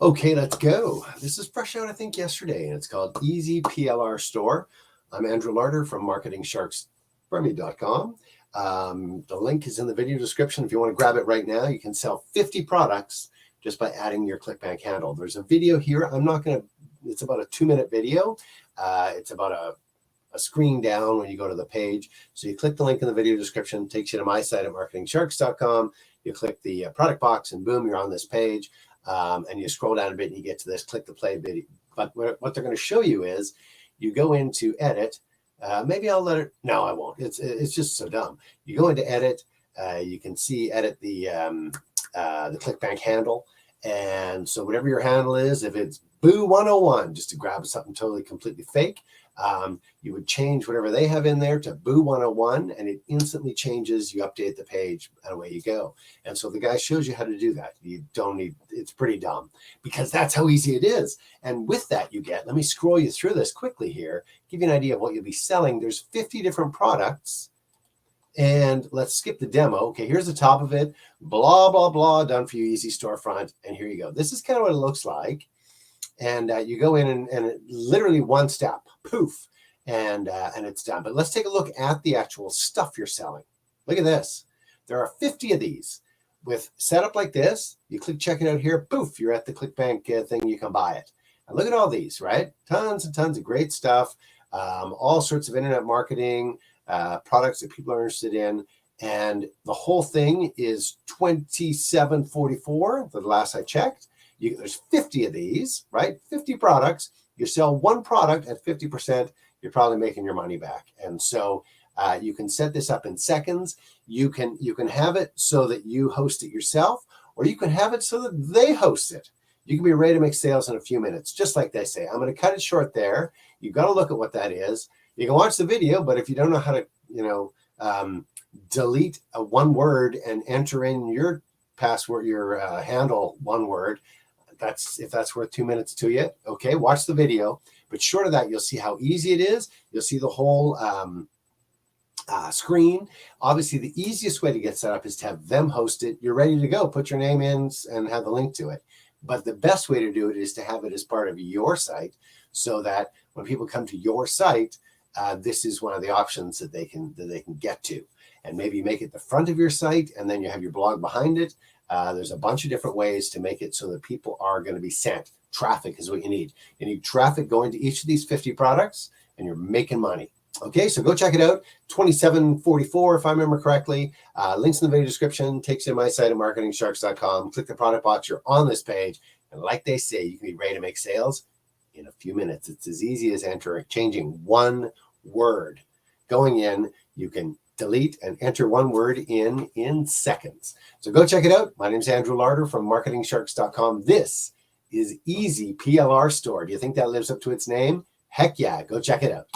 Okay, let's go. This is fresh out, I think, yesterday, and it's called Easy PLR Store. I'm Andrew Larder from marketingsharksforme.com. The link is in the video description. If you want to grab it right now, you can sell 50 products just by adding your Clickbank handle. There's a video here. I'm not going to, it's about a 2-minute video. It's about a screen down when you go to the page. So you click the link in the video description, takes you to my site at marketingsharks.com. You click the product box and boom, you're on this page. And you scroll down a bit and you get to this click to play video. But what they're going to show you is you go into edit. Maybe I'll let it. No, I won't. It's just so dumb. You go into edit. You can see edit the Clickbank handle. And so whatever your handle is, if it's Boo101, just to grab something totally completely fake, you would change whatever they have in there to Boo101, and it instantly changes. You update the page, and away you go. And so the guy shows you how to do that. You don't need, it's pretty dumb because that's how easy it is. And with that, you get, let me scroll you through this quickly here, give you an idea of what you'll be selling. There's 50 different products. And let's skip the demo. Okay, here's the top of it. Blah, blah, blah, done for you, easy storefront. And here you go. This is kind of what it looks like. And you go in and it, literally one step, poof, and it's done. But let's take a look at the actual stuff you're selling. Look at this. There are 50 of these with setup like this. You click check it out here, poof, you're at the Clickbank thing. You can buy it. And look at all these, right? Tons and tons of great stuff. All sorts of internet marketing, products that people are interested in. And the whole thing is $27.44, the last I checked. There's 50 of these, right? 50 products. You sell one product at 50%, you're probably making your money back. And so you can set this up in seconds. You can have it so that you host it yourself, or you can have it so that they host it. You can be ready to make sales in a few minutes, just like they say. I'm going to cut it short there. You've got to look at what that is. You can watch the video, but if you don't know how to, delete one word and enter in your password, your handle, one word, if that's worth 2 minutes to you, okay, watch the video. But short of that, you'll see how easy it is. You'll see the whole screen. Obviously, the easiest way to get set up is to have them host it. You're ready to go. Put your name in and have the link to it. But the best way to do it is to have it as part of your site, so that when people come to your site, this is one of the options that they can get to. And maybe make it the front of your site, and then you have your blog behind it. There's a bunch of different ways to make it so that people are going to be sent. Traffic is what you need. You need traffic going to each of these 50 products, and you're making money. Okay, so go check it out. $27.44, if I remember correctly. Links in the video description. Takes you to my site at marketingsharks.com. Click the product box. You're on this page. And like they say, you can be ready to make sales in a few minutes. It's as easy as changing one word. Going in, you can delete and enter one word in seconds. So go check it out. My name is Andrew Larder from marketingsharks.com. This is Easy PLR Store. Do you think that lives up to its name? Heck yeah, go check it out.